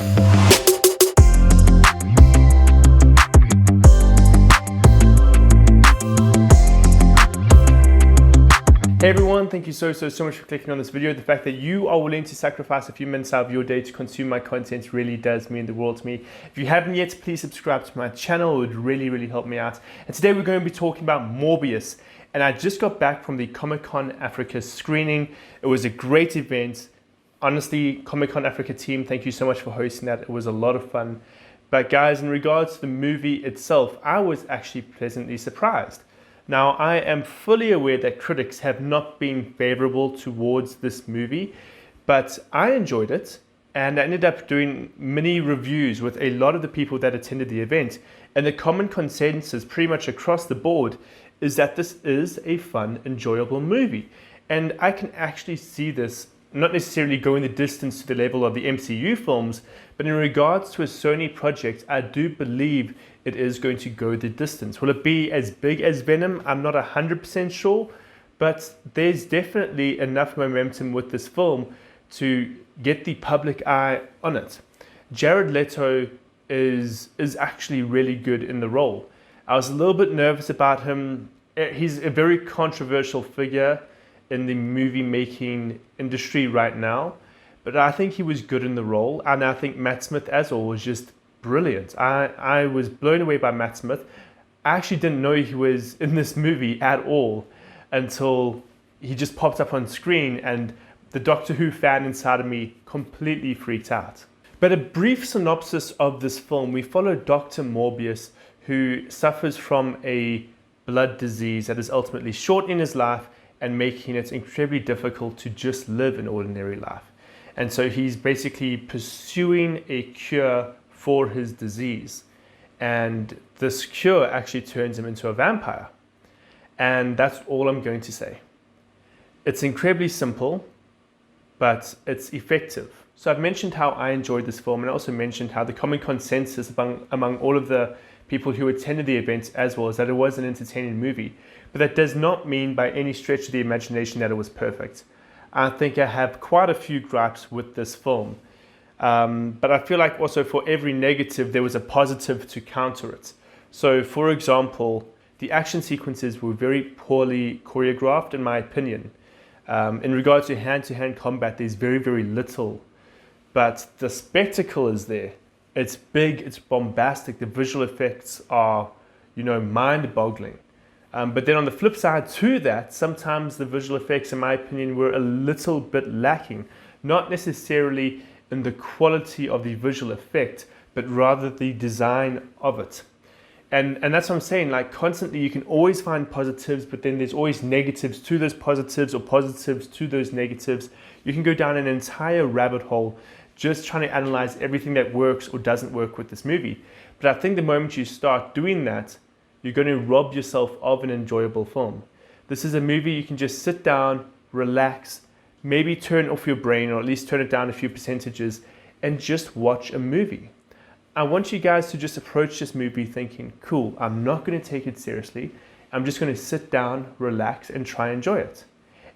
Hey everyone, thank you so much for clicking on this video. The fact that you are willing to sacrifice a few minutes out of your day to consume my content really does mean the world to me. If you haven't yet, please subscribe to my channel. It would really help me out. And today we're going to be talking about Morbius. And I just got back from the Comic-Con Africa screening. It was a great event. Honestly, Comic-Con Africa team, thank you so much for hosting that. It was a lot of fun. But guys, in regards to the movie itself, I was actually pleasantly surprised. Now, I am fully aware that critics have not been favorable towards this movie, but I enjoyed it, and I ended up doing mini reviews with a lot of the people that attended the event, and the common consensus pretty much across the board is that this is a fun, enjoyable movie. And I can actually see this not necessarily going the distance to the level of the MCU films, but in regards to a Sony project, I do believe it is going to go the distance. Will it be as big as Venom? I'm not 100% sure, but there's definitely enough momentum with this film to get the public eye on it. Jared Leto is actually really good in the role. I was a little bit nervous about him. He's a very controversial figure in the movie making industry right now, but I think he was good in the role, and I think Matt Smith as well was just brilliant. I was blown away by Matt Smith. I actually didn't know he was in this movie at all until he just popped up on screen, and the Doctor Who fan inside of me completely freaked out. But a brief synopsis of this film: we follow Dr. Morbius, who suffers from a blood disease that is ultimately shortening his life and making it incredibly difficult to just live an ordinary life. And so he's basically pursuing a cure for his disease. And this cure actually turns him into a vampire. And that's all I'm going to say. It's incredibly simple, but it's effective. So I've mentioned how I enjoyed this film, and I also mentioned how the common consensus among all of the people who attended the event as well is that it was an entertaining movie. But that does not mean by any stretch of the imagination that it was perfect. I think I have quite a few gripes with this film. But I feel like also for every negative, there was a positive to counter it. So for example, the action sequences were very poorly choreographed in my opinion. In regards to hand-to-hand combat, there's very little. But the spectacle is there. It's big, it's bombastic, the visual effects are, mind-boggling. But then on the flip side to that, sometimes the visual effects, in my opinion, were a little bit lacking. Not necessarily in the quality of the visual effect, but rather the design of it. And that's what I'm saying, like constantly you can always find positives, but then there's always negatives to those positives or positives to those negatives. You can go down an entire rabbit hole just trying to analyze everything that works or doesn't work with this movie. But I think the moment you start doing that, you're going to rob yourself of an enjoyable film. This is a movie you can just sit down, relax, maybe turn off your brain, or at least turn it down a few percentages, and just watch a movie. I want you guys to just approach this movie thinking, cool, I'm not going to take it seriously. I'm just going to sit down, relax, and try and enjoy it.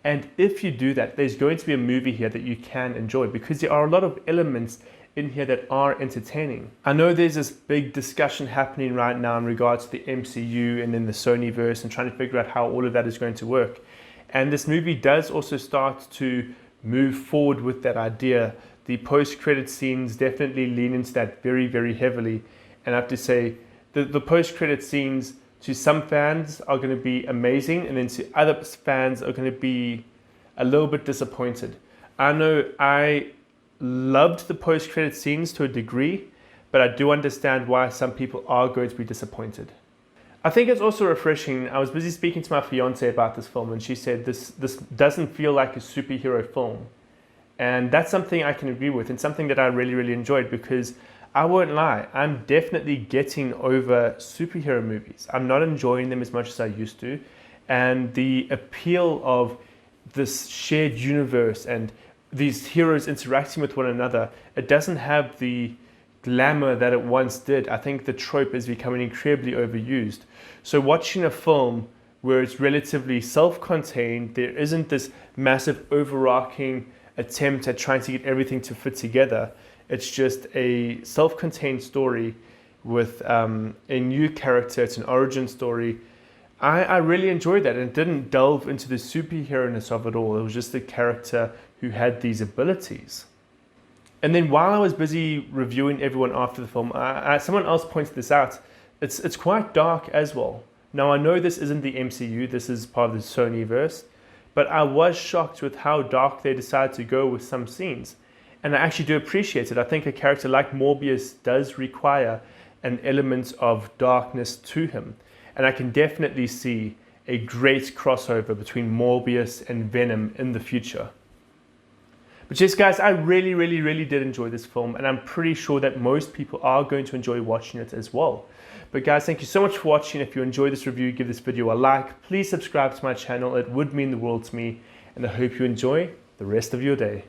And if you do that, there's going to be a movie here that you can enjoy, because there are a lot of elements in here that are entertaining. I know there's this big discussion happening right now in regards to the MCU and then the Sonyverse and trying to figure out how all of that is going to work. And this movie does also start to move forward with that idea. The post-credit scenes definitely lean into that very heavily. And I have to say, the post-credit scenes to some fans are going to be amazing, and then to other fans are going to be a little bit disappointed. I know I loved the post-credit scenes to a degree, but I do understand why some people are going to be disappointed. I think it's also refreshing. I was busy speaking to my fiance about this film, and she said this doesn't feel like a superhero film. And that's something I can agree with, and something that I really enjoyed, because I won't lie, I'm definitely getting over superhero movies. I'm not enjoying them as much as I used to. And the appeal of this shared universe and these heroes interacting with one another, it doesn't have the glamour that it once did. I think the trope is becoming incredibly overused. So watching a film where it's relatively self-contained, there isn't this massive overarching attempt at trying to get everything to fit together, It's just a self-contained story with a new character. It's an origin story. I really enjoyed that, and it didn't delve into the superhero-ness of it all. It was just a character who had these abilities. And then while I was busy reviewing everyone after the film, someone else pointed this out. It's quite dark as well. Now, I know this isn't the MCU, this is part of the Sonyverse, but I was shocked with how dark they decided to go with some scenes. And I actually do appreciate it. I think a character like Morbius does require an element of darkness to him. And I can definitely see a great crossover between Morbius and Venom in the future. But yes, guys, I really did enjoy this film, and I'm pretty sure that most people are going to enjoy watching it as well. But guys, thank you so much for watching. If you enjoyed this review, give this video a like. Please subscribe to my channel. It would mean the world to me, and I hope you enjoy the rest of your day.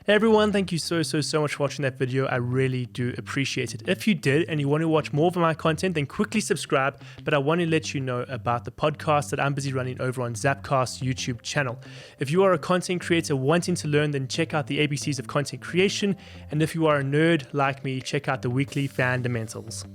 Hey everyone, thank you so much for watching that video. I really do appreciate it. If you did and you want to watch more of my content, then quickly subscribe. But I want to let you know about the podcast that I'm busy running over on Zapcast's YouTube channel. If you are a content creator wanting to learn, then check out the ABCs of content creation. And if you are a nerd like me, check out the weekly Fundamentals.